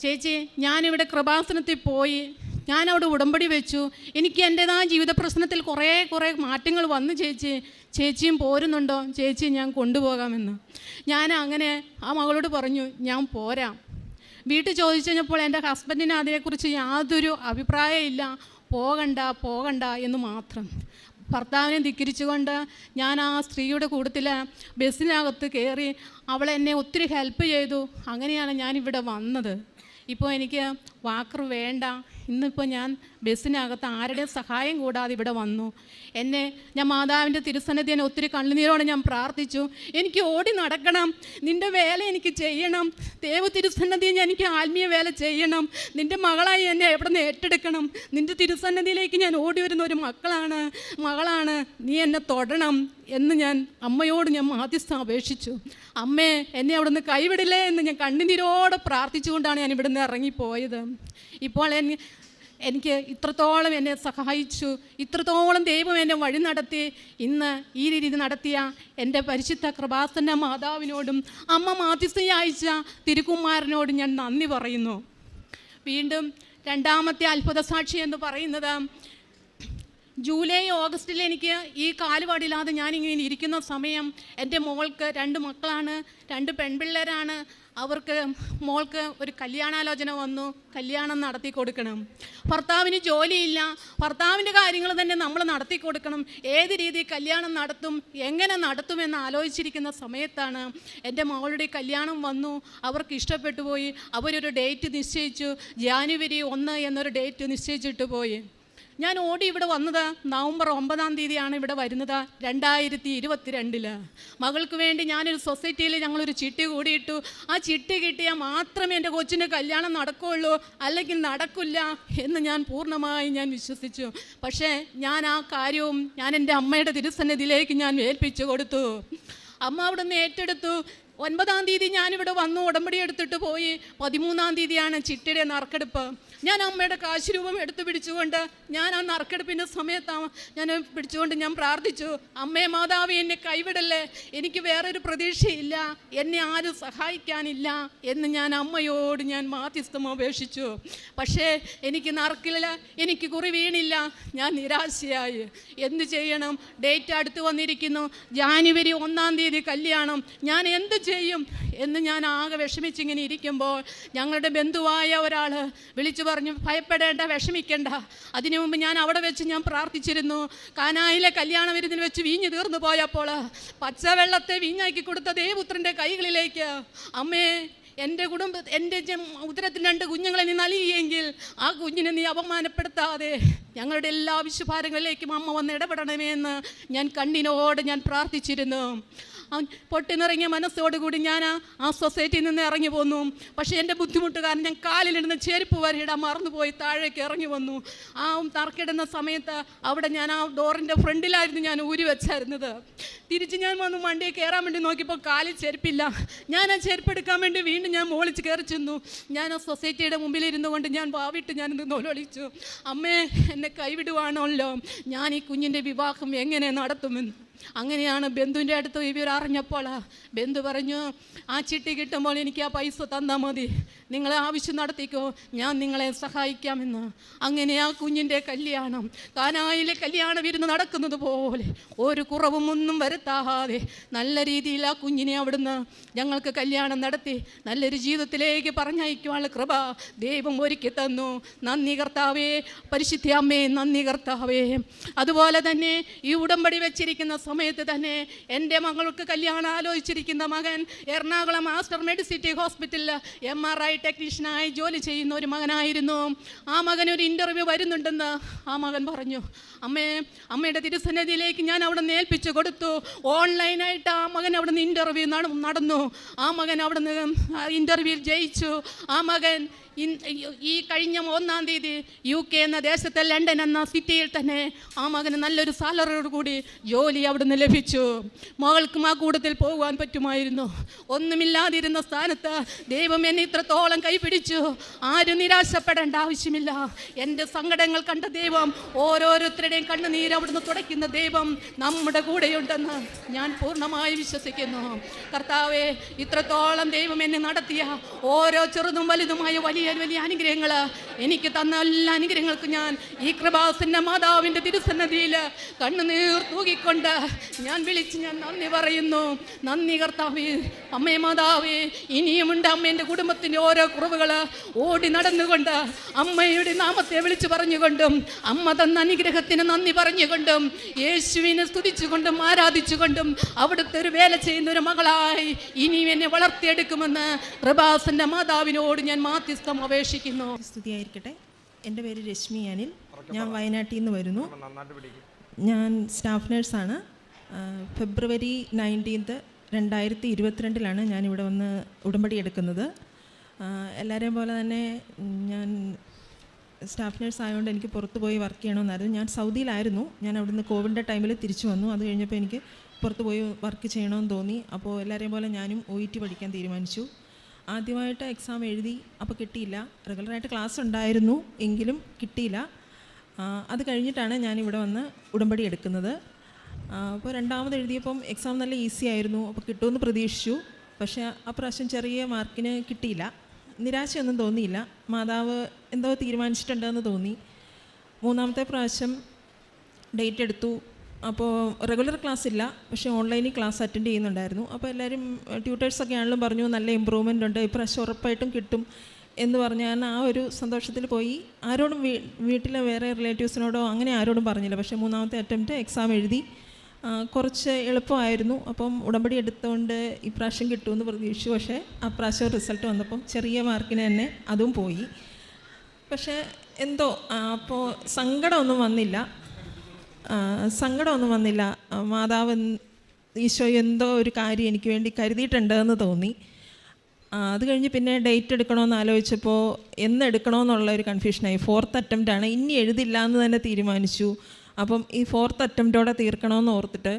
ചേച്ചി, ഞാനിവിടെ കൃപാസനത്തിൽ പോയി, ഞാനവിടെ ഉടമ്പടി വെച്ചു. എനിക്ക് എൻ്റെതായ ജീവിത പ്രശ്നത്തിൽ കുറേ മാറ്റങ്ങൾ വന്നു. ചേച്ചിയും പോരുന്നുണ്ടോ? ചേച്ചി, ഞാൻ കൊണ്ടുപോകാമെന്ന്. ഞാൻ അങ്ങനെ ആ മകളോട് പറഞ്ഞു, ഞാൻ പോരാം. വീട്ടിൽ ചോദിച്ചു കഴിഞ്ഞപ്പോൾ എൻ്റെ ഹസ്ബൻഡിന് അതേക്കുറിച്ച് യാതൊരു അഭിപ്രായമില്ല. പോകണ്ട എന്ന് മാത്രം. ഭർത്താവിനെ ധിക്കരിച്ചുകൊണ്ട് ഞാൻ ആ സ്ത്രീയുടെ കൂട്ടത്തിൽ ബസ്സിനകത്ത് കയറി. അവളെന്നെ ഒത്തിരി ഹെൽപ്പ് ചെയ്തു. അങ്ങനെയാണ് ഞാനിവിടെ വന്നത്. ഇപ്പോൾ എനിക്ക് വാക്കർ വേണ്ട. ഇന്നിപ്പോൾ ഞാൻ ബസ്സിനകത്ത് ആരുടെയും സഹായം കൂടാതെ ഇവിടെ വന്നു. ഞാൻ മാതാവിൻ്റെ തിരുസന്നിധിയെ ഒത്തിരി കണ്ണുനീരോടെ ഞാൻ പ്രാർത്ഥിച്ചു. എനിക്ക് ഓടി നടക്കണം, നിൻ്റെ വേല എനിക്ക് ചെയ്യണം, ദൈവ തിരുസന്നിധിയിൽ എനിക്ക് ആത്മീയ വേല ചെയ്യണം, നിൻ്റെ മകളായി എന്നെ എവിടെ നിന്ന് ഏറ്റെടുക്കണം, നിൻ്റെ തിരുസന്നിധിയിലേക്ക് ഞാൻ ഓടി വരുന്ന ഒരു മകളാണ്, നീ എന്നെ തൊടണം എന്ന് ഞാൻ അമ്മയോട് ഞാൻ മാധ്യസ്ഥം അപേക്ഷിച്ചു. അമ്മേ, എന്നെ അവിടെ നിന്ന് കൈവിടില്ലേ എന്ന് ഞാൻ കണ്ണുനീരോടെ പ്രാർത്ഥിച്ചുകൊണ്ടാണ് ഞാൻ ഇവിടെ നിന്ന് ഇറങ്ങിപ്പോയത്. ഇപ്പോൾ എനിക്ക് ഇത്രത്തോളം എന്നെ സഹായിച്ചു, ഇത്രത്തോളം ദൈവം എന്നെ വഴി നടത്തി. ഇന്ന് ഈ രീതി നടത്തിയ എൻ്റെ പരിശുദ്ധ കൃപാസന മാതാവിനോടും അമ്മ മാധ്യസ്ഥ അയച്ച തിരുക്കുമാരനോടും ഞാൻ നന്ദി പറയുന്നു. വീണ്ടും രണ്ടാമത്തെ അത്ഭുത സാക്ഷി എന്ന് പറയുന്നത്, ജൂലൈ ഓഗസ്റ്റിൽ എനിക്ക് ഈ കാലുപാടില്ലാതെ ഞാനിങ്ങനെ ഇരിക്കുന്ന സമയം എൻ്റെ മോൾക്ക് 2 മക്കളാണ്, 2 പെൺപിള്ളേരാണ്. മോൾക്ക് ഒരു കല്യാണാലോചന വന്നു. കല്യാണം നടത്തി കൊടുക്കണം. ഭർത്താവിന് ജോലിയില്ല. ഭർത്താവിൻ്റെ കാര്യങ്ങൾ തന്നെ നമ്മൾ നടത്തി കൊടുക്കണം. ഏത് രീതിയിൽ കല്യാണം നടത്തും, എങ്ങനെ നടത്തുമെന്ന് ആലോചിച്ചിരിക്കുന്ന സമയത്താണ് എൻ്റെ മകളുടെ കല്യാണം വന്നു. അവർക്ക് ഇഷ്ടപ്പെട്ടു പോയി. അവരൊരു ഡേറ്റ് നിശ്ചയിച്ചു. ജാനുവരി 1 എന്നൊരു ഡേറ്റ് നിശ്ചയിച്ചിട്ട് പോയി. ഞാൻ ഓടി ഇവിടെ വന്നത് നവംബർ 9 ഇവിടെ വരുന്നത് 2022. മകൾക്ക് വേണ്ടി ഞാനൊരു സൊസൈറ്റിയിൽ ഞങ്ങളൊരു ചിട്ടി കൂടിയിട്ടു. ആ ചിട്ടി കിട്ടിയാൽ മാത്രമേ എൻ്റെ കൊച്ചിന് കല്യാണം നടക്കുകയുള്ളൂ, അല്ലെങ്കിൽ നടക്കില്ല എന്ന് ഞാൻ പൂർണ്ണമായി വിശ്വസിച്ചു. പക്ഷേ ഞാൻ ആ കാര്യവും ഞാൻ എൻ്റെ അമ്മയുടെ തിരുസന്നിധിയിലേക്ക് ഞാൻ ഏൽപ്പിച്ചു കൊടുത്തു. അമ്മ അവിടെ നിന്ന് ഏറ്റെടുത്തു. 9-ാം തീയതി ഞാനിവിടെ വന്നു, ഉടമ്പടി എടുത്തിട്ട് പോയി. 13-ാം തീയതിയാണ് ചിട്ടിയുടെ നറുക്കെടുപ്പ്. ഞാൻ അമ്മയുടെ കാശ് രൂപം എടുത്ത് പിടിച്ചുകൊണ്ട് ഞാൻ ആ നറുക്കെടുപ്പിൻ്റെ സമയത്താണ് ഞാൻ പിടിച്ചുകൊണ്ട് ഞാൻ പ്രാർത്ഥിച്ചു, അമ്മേ മാതാവേ എന്നെ കൈവിടല്ലേ, എനിക്ക് വേറൊരു പ്രതീക്ഷയില്ല, എന്നെ ആരും സഹായിക്കാനില്ല എന്ന് ഞാൻ അമ്മയോട് ഞാൻ മാധ്യസ്ഥം അപേക്ഷിച്ചു. പക്ഷേ എനിക്ക് നറുക്കില്ല, എനിക്ക് കുറി വീണില്ല. ഞാൻ നിരാശയായി. എന്ത് ചെയ്യണം? ഡേറ്റ് അടുത്ത് വന്നിരിക്കുന്നു, ജാനുവരി 1-ാം തീയതി കല്യാണം. ഞാൻ എന്ത് ചെയ്യും എന്ന് ഞാൻ ആകെ വിഷമിച്ചിങ്ങനെ ഇരിക്കുമ്പോൾ ഞങ്ങളുടെ ബന്ധുവായ ഒരാൾ വിളിച്ചു പറഞ്ഞു, ഭയപ്പെടേണ്ട, വിഷമിക്കേണ്ട. അതിനു മുമ്പ് ഞാൻ അവിടെ വെച്ച് ഞാൻ പ്രാർത്ഥിച്ചിരുന്നു. കാനായിലെ കല്യാണ വിരുന്നിൽ വെച്ച് വീഞ്ഞ് തീർന്നു പോയപ്പോൾ പച്ചവെള്ളത്തെ വീഞ്ഞാക്കി കൊടുത്ത ദേവപുത്രൻ്റെ കൈകളിലേക്ക്, അമ്മേ എൻ്റെ എൻ്റെ ഉദരത്തിൽ 2 കുഞ്ഞുങ്ങളെ നീ നൽകിയെങ്കിൽ ആ കുഞ്ഞിനെ നീ അപമാനപ്പെടുത്താതെ ഞങ്ങളുടെ എല്ലാ ആവശ്യഭാരങ്ങളിലേക്കും അമ്മ വന്ന് ഇടപെടണമേ എന്ന് ഞാൻ കണ്ണിനോട് ഞാൻ പ്രാർത്ഥിച്ചിരുന്നു. പൊട്ടിനിറങ്ങിയ മനസ്സോടുകൂടി ഞാൻ ആ സൊസൈറ്റിയിൽ നിന്ന് ഇറങ്ങി പോന്നു. പക്ഷേ എൻ്റെ ബുദ്ധിമുട്ട് കാരണം ഞാൻ കാലിലിടുന്ന ചെരുപ്പ് വരെ ഇടാൻ മറന്നുപോയി താഴേക്ക് ഇറങ്ങി വന്നു. ആ തറക്കിടുന്ന സമയത്ത് അവിടെ ഞാൻ ആ ഡോറിൻ്റെ ഫ്രണ്ടിലായിരുന്നു ഞാൻ ഊരി വെച്ചായിരുന്നത്. തിരിച്ച് ഞാൻ വന്നു വണ്ടിയിൽ കയറാൻ വേണ്ടി നോക്കിയപ്പോൾ കാലിൽ ചെരുപ്പില്ല. ഞാൻ ആ ചെരുപ്പ് എടുക്കാൻ വേണ്ടി വീണ്ടും ഞാൻ മോളിച്ച് കയറി ചെന്നു. ഞാൻ ആ സൊസൈറ്റിയുടെ മുമ്പിലിരുന്നു കൊണ്ട് ഞാൻ വാവിട്ട് ഞാനിന്ന് നോലൊളിച്ചു, അമ്മേ എന്നെ കൈവിടുവാണല്ലോ, ഞാൻ ഈ കുഞ്ഞിൻ്റെ വിവാഹം എങ്ങനെ നടത്തുമെന്ന്. അങ്ങനെയാണ് ബന്ധുവിൻ്റെ അടുത്ത് ഇവർ അറിഞ്ഞപ്പോൾ ബന്ധു പറഞ്ഞു, ആ ചിട്ടി കിട്ടുമ്പോൾ എനിക്ക് ആ പൈസ തന്നാൽ മതി, നിങ്ങളെ ആവശ്യം നടത്തിക്കോ, ഞാൻ നിങ്ങളെ സഹായിക്കാമെന്ന്. അങ്ങനെ ആ കുഞ്ഞിൻ്റെ കല്യാണം കാനായിലെ കല്യാണ വിരുന്ന് നടക്കുന്നത് പോലെ ഒരു കുറവും ഒന്നും വരുത്താതെ നല്ല രീതിയിൽ ആ കുഞ്ഞിനെ അവിടുന്ന് ഞങ്ങൾക്ക് കല്യാണം നടത്തി നല്ലൊരു ജീവിതത്തിലേക്ക് പറഞ്ഞയക്കുവാനുള്ള കൃപ ദൈവം ഒരുക്കി തന്നു. നന്ദി കർത്താവേ, പരിശുദ്ധ അമ്മേ നന്ദി കർത്താവേ. അതുപോലെ തന്നെ ഈ ഉടമ്പടി വെച്ചിരിക്കുന്ന സമയത്ത് തന്നെ എൻ്റെ മകൾക്ക് കല്യാണം ആലോചിച്ചിരിക്കുന്ന മകൻ എറണാകുളം ആസ്റ്റർ മെഡിസിറ്റി ഹോസ്പിറ്റലിൽ MRI ടെക്നീഷ്യനായി ജോലി ചെയ്യുന്ന ഒരു മകനായിരുന്നു. ആ മകനൊരു ഇൻ്റർവ്യൂ വരുന്നുണ്ടെന്ന് ആ മകൻ പറഞ്ഞു. അമ്മയുടെ തിരുസന്നിധിയിലേക്ക് ഞാൻ അവിടെ നിന്ന് ഏൽപ്പിച്ചു കൊടുത്തു. ഓൺലൈനായിട്ട് ആ മകൻ അവിടെ നിന്ന് ഇൻ്റർവ്യൂ നടന്നു. ആ മകൻ അവിടെ നിന്ന് ഇൻ്റർവ്യൂവിൽ ജയിച്ചു. ആ മകൻ ഈ കഴിഞ്ഞ 1-ാം തീയതി UK എന്ന ദേശത്തെ ലണ്ടൻ എന്ന സിറ്റിയിൽ തന്നെ ആ മകന് നല്ലൊരു സാലറിയോട് കൂടി ജോലി അവിടുന്ന് ലഭിച്ചു. മകൾക്കും ആ കൂട്ടത്തിൽ പോകുവാൻ പറ്റുമായിരുന്നു. ഒന്നുമില്ലാതിരുന്ന സ്ഥാനത്ത് ദൈവം എന്നെ ഇത്രത്തോളം കൈപിടിച്ചു. ആരും നിരാശപ്പെടേണ്ട ആവശ്യമില്ല. എൻ്റെ സങ്കടങ്ങൾ കണ്ട ദൈവം, ഓരോരുത്തരുടെയും കണ്ണുനീര് അവിടുന്ന് തുടയ്ക്കുന്ന ദൈവം നമ്മുടെ കൂടെയുണ്ടെന്ന് ഞാൻ പൂർണ്ണമായി വിശ്വസിക്കുന്നു. കർത്താവേ, ഇത്രത്തോളം ദൈവം എന്നെ നടത്തിയ ഓരോ ചെറുതും വലുതുമായ വലിയ അനുഗ്രഹങ്ങൾ എനിക്ക് തന്ന എല്ലാ അനുഗ്രഹങ്ങൾക്കും ഞാൻ ഈ കൃപാസന മാതാവിൻ്റെ തിരുസന്നിധിയിൽ കണ്ണുനീർ തൂകിക്കൊണ്ട് ഞാൻ നന്ദി പറയുന്നു. നന്ദി കർത്താവേ. അമ്മേ മാതാവേ, ഇനിയുമുണ്ട് അമ്മേൻ്റെ കുടുംബത്തിൻ്റെ ഓരോ കുറവുകൾ ഓടി നടന്നുകൊണ്ട് അമ്മയുടെ നാമത്തെ വിളിച്ചു പറഞ്ഞുകൊണ്ടും അമ്മ തന്ന അനുഗ്രഹത്തിന് നന്ദി പറഞ്ഞുകൊണ്ടും യേശുവിനെ സ്തുതിച്ചുകൊണ്ടും ആരാധിച്ചുകൊണ്ടും അവിടുത്തെ ഒരു വേല ചെയ്യുന്ന ഒരു മകളായി ഇനിയും എന്നെ വളർത്തിയെടുക്കുമെന്ന് കൃപാസന മാതാവിനോട് ഞാൻ മാധ്യസ്ഥം അപേക്ഷിക്കുന്നു. സ്തുതിയായിരിക്കട്ടെ. എൻ്റെ പേര് രശ്മി അനിൽ. ഞാൻ വയനാട്ടിൽ നിന്ന് വരുന്നു. ഞാൻ സ്റ്റാഫ് നേഴ്സാണ്. ഫെബ്രുവരി 19, 2022 ഞാനിവിടെ വന്ന് ഉടമ്പടി എടുക്കുന്നത്. എല്ലാവരെയും പോലെ തന്നെ ഞാൻ സ്റ്റാഫ് നേഴ്സ് ആയതുകൊണ്ട് എനിക്ക് പുറത്ത് പോയി വർക്ക് ചെയ്യണമെന്നായിരുന്നു. ഞാൻ സൗദിയിലായിരുന്നു. ഞാൻ അവിടുന്ന് കോവിഡിൻ്റെ ടൈമിൽ തിരിച്ചു വന്നു. അത് കഴിഞ്ഞപ്പോൾ എനിക്ക് പുറത്ത് പോയി വർക്ക് ചെയ്യണമെന്ന് തോന്നി. അപ്പോൾ എല്ലാവരെയും പോലെ ഞാനും OET പഠിക്കാൻ തീരുമാനിച്ചു. ആദ്യമായിട്ട് എക്സാം എഴുതി, അപ്പോൾ കിട്ടിയില്ല. റെഗുലറായിട്ട് ക്ലാസ് ഉണ്ടായിരുന്നു, എങ്കിലും കിട്ടിയില്ല. അത് കഴിഞ്ഞിട്ടാണ് ഞാനിവിടെ വന്ന് ഉടമ്പടി എടുക്കുന്നത്. അപ്പോൾ രണ്ടാമത് എഴുതിയപ്പം എക്സാം നല്ല ഈസി ആയിരുന്നു. അപ്പോൾ കിട്ടുമെന്ന് പ്രതീക്ഷിച്ചു. പക്ഷേ ആ പ്രാവശ്യം ചെറിയ മാർക്കിന് കിട്ടിയില്ല. നിരാശയൊന്നും തോന്നിയില്ല. മാതാവ് എന്തോ തീരുമാനിച്ചിട്ടുണ്ടെന്ന് തോന്നി. മൂന്നാമത്തെ പ്രാവശ്യം ഡേറ്റ് എടുത്തു. അപ്പോൾ റെഗുലർ ക്ലാസ് ഇല്ല, പക്ഷേ ഓൺലൈനിൽ ക്ലാസ് അറ്റൻഡ് ചെയ്യുന്നുണ്ടായിരുന്നു. അപ്പോൾ എല്ലാവരും ട്യൂട്ടേഴ്സൊക്കെ ആണെങ്കിലും പറഞ്ഞു നല്ല ഇമ്പ്രൂവ്മെൻ്റ് ഉണ്ട്, ഇപ്രാവശ്യം ഉറപ്പായിട്ടും കിട്ടും എന്ന് പറഞ്ഞ് ഞാൻ ആ ഒരു സന്തോഷത്തിൽ പോയി. ആരോടും വീട്ടിലെ വേറെ റിലേറ്റീവ്സിനോടോ അങ്ങനെ ആരോടും പറഞ്ഞില്ല. പക്ഷേ മൂന്നാമത്തെ അറ്റംപ്റ്റ് എക്സാം എഴുതി. കുറച്ച് എളുപ്പമായിരുന്നു. അപ്പം ഉടമ്പടി എടുത്തുകൊണ്ട് ഇപ്രാവശ്യം കിട്ടുമെന്ന് പ്രതീക്ഷിച്ചു. പക്ഷേ ആ പ്രാവശ്യം റിസൾട്ട് വന്നപ്പം ചെറിയ മാർക്കിന് തന്നെ അതും പോയി. പക്ഷേ എന്തോ അപ്പോൾ സങ്കടമൊന്നും വന്നില്ല. മാതാവ് ഈശോ എന്തോ ഒരു കാര്യം എനിക്ക് വേണ്ടി കരുതിയിട്ടുണ്ടെന്ന് തോന്നി. അത് കഴിഞ്ഞ് പിന്നെ ഡേറ്റ് എടുക്കണമെന്ന് ആലോചിച്ചപ്പോൾ എടുക്കണമെന്നുള്ള ഒരു കൺഫ്യൂഷനായി. 4th അറ്റംപ്റ്റാണ്, ഇനി എഴുതില്ല എന്ന് തന്നെ തീരുമാനിച്ചു. അപ്പം ഈ 4th അറ്റംപ്റ്റോടെ തീർക്കണമെന്ന് ഓർത്തിട്ട്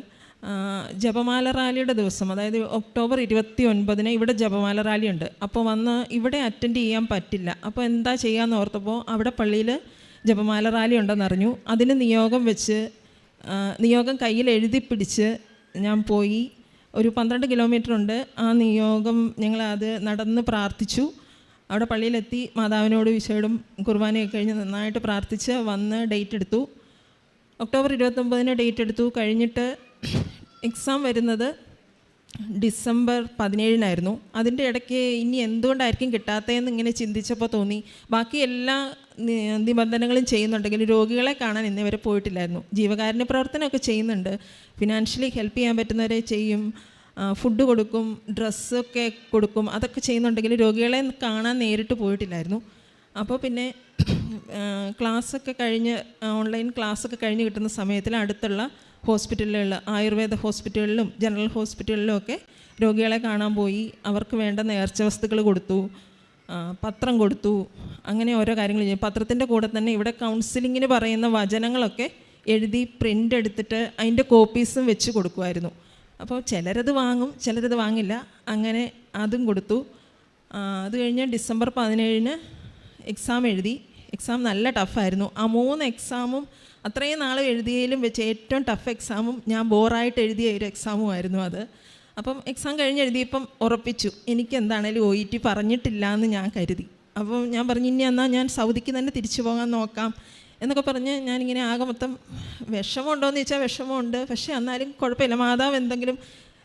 ജപമാല റാലിയുടെ ദിവസം, അതായത് ഒക്ടോബർ 29 ഇവിടെ ജപമാല റാലി ഉണ്ട്. അപ്പോൾ വന്ന് ഇവിടെ അറ്റൻഡ് ചെയ്യാൻ പറ്റില്ല. അപ്പോൾ എന്താ ചെയ്യാമെന്ന് ഓർത്തപ്പോൾ അവിടെ പള്ളിയിൽ ജപമാല റാലി ഉണ്ടെന്നറിഞ്ഞു. അതിന് നിയോഗം കയ്യിൽ എഴുതി പിടിച്ച് ഞാൻ പോയി. ഒരു 12 കിലോമീറ്റർ ഉണ്ട്. ആ നിയോഗം ഞങ്ങളത് നടന്ന് പ്രാർത്ഥിച്ചു. അവിടെ പള്ളിയിലെത്തി മാതാവിനോട് വിശയോടും കുർബാനയൊക്കെ കഴിഞ്ഞ് നന്നായിട്ട് പ്രാർത്ഥിച്ച് വന്ന് ഡേറ്റ് എടുത്തു. ഒക്ടോബർ 29 ഡേറ്റ് എടുത്തു. കഴിഞ്ഞിട്ട് എക്സാം വരുന്നത് ഡിസംബർ 17 അതിൻ്റെ ഇടയ്ക്ക് ഇനി എന്തുകൊണ്ടായിരിക്കും കിട്ടാത്തതെന്ന് ഇങ്ങനെ ചിന്തിച്ചപ്പോൾ തോന്നി, ബാക്കി എല്ലാ നിബന്ധനകളും ചെയ്യുന്നുണ്ടെങ്കിലും രോഗികളെ കാണാൻ ഇന്നേവരെ പോയിട്ടില്ലായിരുന്നു. ജീവകാരുണ്യ പ്രവർത്തനമൊക്കെ ചെയ്യുന്നുണ്ട്, ഫിനാൻഷ്യലി ഹെൽപ്പ് ചെയ്യാൻ പറ്റുന്നവരെ ചെയ്യും, ഫുഡ് കൊടുക്കും, ഡ്രസ്സൊക്കെ കൊടുക്കും, അതൊക്കെ ചെയ്യുന്നുണ്ടെങ്കിൽ രോഗികളെ കാണാൻ നേരിട്ട് പോയിട്ടില്ലായിരുന്നു. അപ്പോൾ പിന്നെ ക്ലാസ്സൊക്കെ കഴിഞ്ഞ് ഓൺലൈൻ ക്ലാസ്സൊക്കെ കഴിഞ്ഞ് കിട്ടുന്ന സമയത്തിൽ അടുത്തുള്ള ഹോസ്പിറ്റലുകളിൽ, ആയുർവേദ ഹോസ്പിറ്റലുകളിലും ജനറൽ ഹോസ്പിറ്റലുകളിലും ഒക്കെ രോഗികളെ കാണാൻ പോയി. അവർക്ക് വേണ്ട നേർച്ച വസ്തുക്കൾ കൊടുത്തു, പത്രം കൊടുത്തു, അങ്ങനെ ഓരോ കാര്യങ്ങൾ ചെയ്യും. പത്രത്തിൻ്റെ കൂടെ തന്നെ ഇവിടെ കൗൺസിലിങ്ങിന് പറയുന്ന വചനങ്ങളൊക്കെ എഴുതി പ്രിൻ്റ് എടുത്തിട്ട് അതിൻ്റെ കോപ്പീസും വെച്ച് കൊടുക്കുമായിരുന്നു. അപ്പോൾ ചിലരത് വാങ്ങും, ചിലരത് വാങ്ങില്ല. അങ്ങനെ അതും കൊടുത്തു. അത് കഴിഞ്ഞ് ഡിസംബർ 17 എക്സാം എഴുതി. എക്സാം നല്ല ടഫായിരുന്നു. ആ 3 എക്സാമും അത്രയും നാൾ എഴുതിയതിലും വെച്ച് ഏറ്റവും ടഫ് എക്സാമും ഞാൻ ബോറായിട്ട് എഴുതിയ ഒരു എക്സാമുമായിരുന്നു അത്. അപ്പം എക്സാം കഴിഞ്ഞ് എഴുതിയപ്പം ഉറപ്പിച്ചു എനിക്ക് എന്താണേലും OET പറഞ്ഞിട്ടില്ല എന്ന് ഞാൻ കരുതി. അപ്പം ഞാൻ പറഞ്ഞു ഇനി എന്നാൽ ഞാൻ സൗദിക്ക് തന്നെ തിരിച്ചു പോകാൻ നോക്കാം എന്നൊക്കെ പറഞ്ഞ് ഞാനിങ്ങനെ ആകെ മൊത്തം വിഷമമുണ്ടോയെന്ന് ചോദിച്ചാൽ വിഷമമുണ്ട്, പക്ഷേ എന്നാലും കുഴപ്പമില്ല, മാതാവ് എന്തെങ്കിലും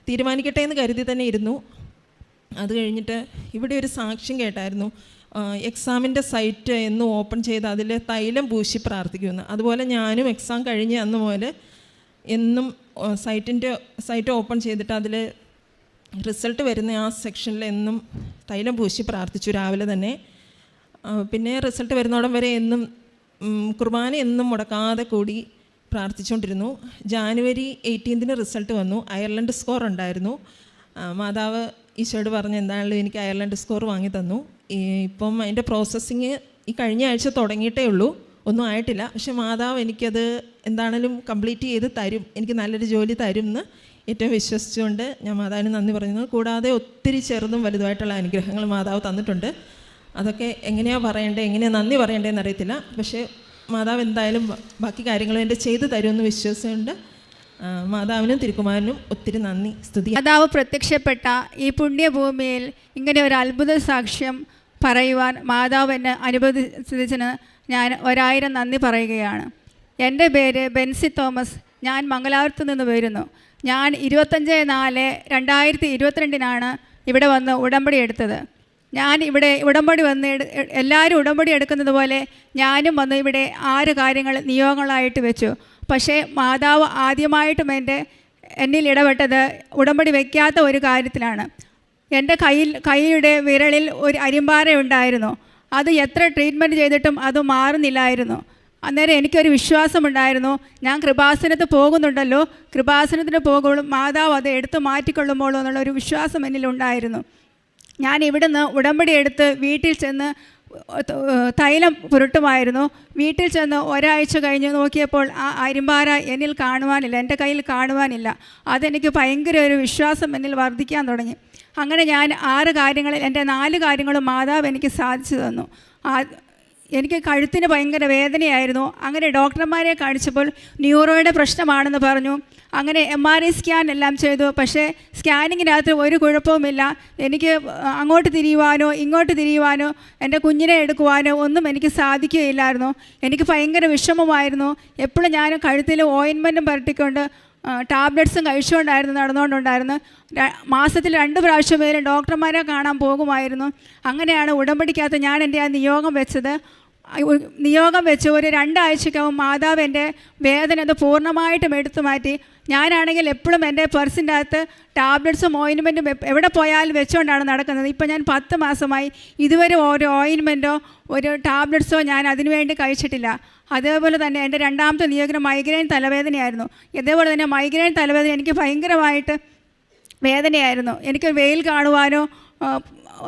തീരുമാനിക്കട്ടെ എന്ന് കരുതി തന്നെ ഇരുന്നു. അത് കഴിഞ്ഞിട്ട് ഇവിടെ ഒരു സാക്ഷ്യം കേട്ടായിരുന്നു, എക്സാമിൻ്റെ സൈറ്റ് എന്ന് ഓപ്പൺ ചെയ്ത് അതിൽ തൈലം പൂശി പ്രാർത്ഥിക്കുമെന്ന്. അതുപോലെ ഞാനും എക്സാം കഴിഞ്ഞ് അന്ന് മുതൽ എന്നും സൈറ്റ് ഓപ്പൺ ചെയ്തിട്ട് അതിൽ റിസൾട്ട് വരുന്ന ആ സെക്ഷനിൽ എന്നും തൈലം പൂശി പ്രാർത്ഥിച്ചു രാവിലെ തന്നെ. പിന്നെ റിസൾട്ട് വരുന്നോടം വരെ എന്നും കുർബാന എന്നും മുടക്കാതെ കൂടി പ്രാർത്ഥിച്ചുകൊണ്ടിരുന്നു. ജാനുവരി 18 റിസൾട്ട് വന്നു. അയർലൻഡ് സ്കോർ ഉണ്ടായിരുന്നു. മാതാവ് ഈശോയോട് പറഞ്ഞ് എന്തായാലും എനിക്ക് അയർലൻഡ് സ്കോർ വാങ്ങി തന്നു. ഇപ്പം അതിൻ്റെ പ്രോസസ്സിങ് ഈ കഴിഞ്ഞ ആഴ്ച തുടങ്ങിയിട്ടേ ഉള്ളൂ, ഒന്നും ആയിട്ടില്ല. പക്ഷേ മാതാവ് എനിക്കത് എന്താണേലും കംപ്ലീറ്റ് ചെയ്ത് തരും, എനിക്ക് നല്ലൊരു ജോലി തരും എന്ന് ഏറ്റവും വിശ്വസിച്ചുകൊണ്ട് ഞാൻ മാതാവിന് നന്ദി പറയുന്നു. കൂടാതെ ഒത്തിരി ചെറുതും വലുതുമായിട്ടുള്ള അനുഗ്രഹങ്ങൾ മാതാവ് തന്നിട്ടുണ്ട്. അതൊക്കെ എങ്ങനെയാണ് പറയേണ്ടത്, എങ്ങനെയാണ് നന്ദി പറയേണ്ടതെന്ന് അറിയത്തില്ല. പക്ഷേ മാതാവ് എന്തായാലും ബാക്കി കാര്യങ്ങളും എൻ്റെ ചെയ്തു തരുമെന്ന് വിശ്വസിച്ചുകൊണ്ട് മാതാവിനും തിരുക്കുമാരനും ഒത്തിരി നന്ദി, സ്തുതി. മാതാവ് പ്രത്യക്ഷപ്പെട്ട ഈ പുണ്യഭൂമിയിൽ ഇങ്ങനെ ഒരു അത്ഭുത സാക്ഷ്യം പറയുവാൻ മാതാവ് എന്നെ അനുവദിച്ചതിന് ഞാൻ 1000 നന്ദി പറയുകയാണ്. എൻ്റെ പേര് ബെൻസി തോമസ്. ഞാൻ മംഗലാപുരത്ത് നിന്ന് വരുന്നു. ഞാൻ 25/4/2022 ഇവിടെ വന്ന് ഉടമ്പടി എടുത്തത്. ഞാൻ ഇവിടെ ഉടമ്പടി എല്ലാവരും ഉടമ്പടി എടുക്കുന്നത് പോലെ ഞാനും വന്ന് ഇവിടെ 6 കാര്യങ്ങൾ നിയോഗങ്ങളായിട്ട് വെച്ചു. പക്ഷേ മാതാവ് ആദ്യമായിട്ടും എന്നിൽ ഇടപെട്ടത് ഉടമ്പടി വയ്ക്കാത്ത ഒരു കാര്യത്തിലാണ്. എൻ്റെ കൈയുടെ വിരലിൽ ഒരു അരിമ്പാര ഉണ്ടായിരുന്നു. അത് എത്ര ട്രീറ്റ്മെൻറ്റ് ചെയ്തിട്ടും അത് മാറുന്നില്ലായിരുന്നു. അന്നേരം എനിക്കൊരു വിശ്വാസമുണ്ടായിരുന്നു, ഞാൻ കൃപാസനത്ത് പോകുന്നുണ്ടല്ലോ, കൃപാസനത്തിന് പോകുമ്പോഴും മാതാവ് അത് എടുത്ത് മാറ്റിക്കൊള്ളുമ്പോഴോ എന്നുള്ളൊരു വിശ്വാസം എന്നിലുണ്ടായിരുന്നു. ഞാൻ ഇവിടുന്ന് ഉടമ്പടി എടുത്ത് വീട്ടിൽ ചെന്ന് തൈലം പുരട്ടുമായിരുന്നു. വീട്ടിൽ ചെന്ന് ഒരാഴ്ച കഴിഞ്ഞ് നോക്കിയപ്പോൾ ആ അരിമ്പാര എന്നിൽ കാണുവാനില്ല, എൻ്റെ കയ്യിൽ കാണുവാനില്ല. അതെനിക്ക് ഭയങ്കര ഒരു വിശ്വാസം എന്നിൽ വർദ്ധിക്കാൻ തുടങ്ങി. അങ്ങനെ ഞാൻ 6 കാര്യങ്ങളിൽ എൻ്റെ 4 കാര്യങ്ങളും മാതാവ് എനിക്ക് സാധിച്ചു തന്നു. എനിക്ക് കഴുത്തിന് ഭയങ്കര വേദനയായിരുന്നു. അങ്ങനെ ഡോക്ടർമാരെ കാണിച്ചപ്പോൾ ന്യൂറോയുടെ പ്രശ്നമാണെന്ന് പറഞ്ഞു. അങ്ങനെ MRI സ്കാൻ എല്ലാം ചെയ്തു. പക്ഷേ സ്കാനിങ്ങിനകത്ത് ഒരു കുഴപ്പവുമില്ല. എനിക്ക് അങ്ങോട്ട് തിരിയുവാനോ ഇങ്ങോട്ട് തിരിയുവാനോ എൻ്റെ കുഞ്ഞിനെ എടുക്കുവാനോ ഒന്നും എനിക്ക് സാധിക്കുകയില്ലായിരുന്നു. എനിക്ക് ഭയങ്കര വിഷമമായിരുന്നു. എപ്പോഴും ഞാൻ കഴുത്തിൽ ഓയിൻമെൻറ്റും പുരട്ടിക്കൊണ്ട് ടാബ്ലറ്റ്സും കഴിച്ചുകൊണ്ടായിരുന്നു നടന്നുകൊണ്ടുണ്ടായിരുന്നു. മാസത്തിൽ 2 പ്രാവശ്യമെങ്കിലും ഡോക്ടർമാരെ കാണാൻ പോകുമായിരുന്നു. അങ്ങനെയാണ് ഉടമ്പടിക്കകത്ത് ഞാൻ എൻ്റെ ആ നിയോഗം വെച്ച് ഒരു 2 ആഴ്ചക്കകം മാതാവ് എൻ്റെ വേദന അത് പൂർണ്ണമായിട്ടും എടുത്തു മാറ്റി. ഞാനാണെങ്കിൽ എപ്പോഴും എൻ്റെ പേഴ്സിൻ്റെ അകത്ത് ടാബ്ലറ്റ്സും ഓയിൻമെൻറ്റും എവിടെ പോയാലും വെച്ചുകൊണ്ടാണ് നടക്കുന്നത്. ഇപ്പം ഞാൻ 10 മാസമായി ഇതുവരെ ഒരു ഓയിൻമെൻറ്റോ ഒരു ടാബ്ലറ്റ്സോ ഞാൻ അതിനുവേണ്ടി കഴിച്ചിട്ടില്ല. അതേപോലെ തന്നെ എൻ്റെ 2ാമത്തെ നിയോഗം മൈഗ്രെയിൻ തലവേദനയായിരുന്നു. ഇതേപോലെ തന്നെ മൈഗ്രെയിൻ തലവേദന എനിക്ക് ഭയങ്കരമായിട്ട് വേദനയായിരുന്നു. എനിക്ക് വെയിൽ കാണുവാനോ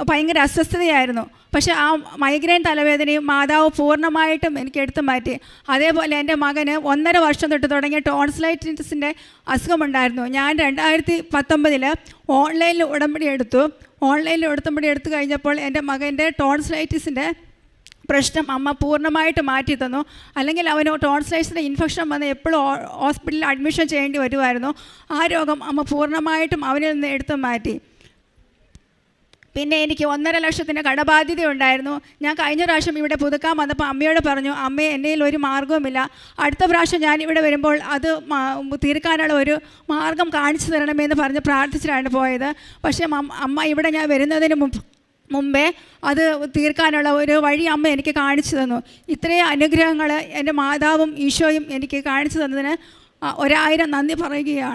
ഭയങ്കര അസ്വസ്ഥതയായിരുന്നു. പക്ഷേ ആ മൈഗ്രെയിൻ തലവേദനയും മാതാവ് പൂർണ്ണമായിട്ടും എനിക്ക് എടുത്തു മാറ്റി. അതേപോലെ എൻ്റെ മകന് 1.5 വർഷം തൊട്ട് തുടങ്ങിയ ടോൺസിലൈറ്റിസിൻ്റെ അസുഖമുണ്ടായിരുന്നു. ഞാൻ 2019 ഓൺലൈനിൽ ഉടമ്പടി എടുത്തു. ഓൺലൈനിൽ ഉടമ്പടി എടുത്തു കഴിഞ്ഞപ്പോൾ എൻ്റെ മകൻ്റെ ടോൺസിലൈറ്റിസിൻ്റെ പ്രശ്നം അമ്മ പൂർണ്ണമായിട്ട് മാറ്റി തന്നു. അല്ലെങ്കിൽ അവന് ടോൺസിലൈറ്റിസിൻ്റെ ഇൻഫെക്ഷൻ വന്ന് എപ്പോഴും ഹോസ്പിറ്റലിൽ അഡ്മിഷൻ ചെയ്യേണ്ടി വരുമായിരുന്നു. ആ രോഗം അമ്മ പൂർണ്ണമായിട്ടും അവനിൽ നിന്ന് എടുത്തു മാറ്റി. പിന്നെ എനിക്ക് 1.5 ലക്ഷത്തിൻ്റെ കടബാധ്യത ഉണ്ടായിരുന്നു. ഞാൻ കഴിഞ്ഞ പ്രാവശ്യം ഇവിടെ പുതുക്കാൻ വന്നപ്പോൾ അമ്മയോട് പറഞ്ഞു, അമ്മേ എൻ്റെ കയ്യിൽ ഒരു മാർഗ്ഗവുമില്ല, അടുത്ത പ്രാവശ്യം ഞാൻ ഇവിടെ വരുമ്പോൾ അത് തീർക്കാനുള്ള ഒരു മാർഗം കാണിച്ചു തരണമെന്ന് പറഞ്ഞ് പ്രാർത്ഥിച്ചിട്ടാണ് പോയത്. പക്ഷേ അമ്മ ഇവിടെ ഞാൻ വരുന്നതിന് മുമ്പേ അത് തീർക്കാനുള്ള ഒരു വഴി അമ്മ എനിക്ക് കാണിച്ചു തന്നു. ഇത്രയും അനുഗ്രഹങ്ങൾ എൻ്റെ മാതാവും ഈശോയും എനിക്ക് കാണിച്ചു തന്നതിന് 1000 നന്ദി പറയുകയാണ്.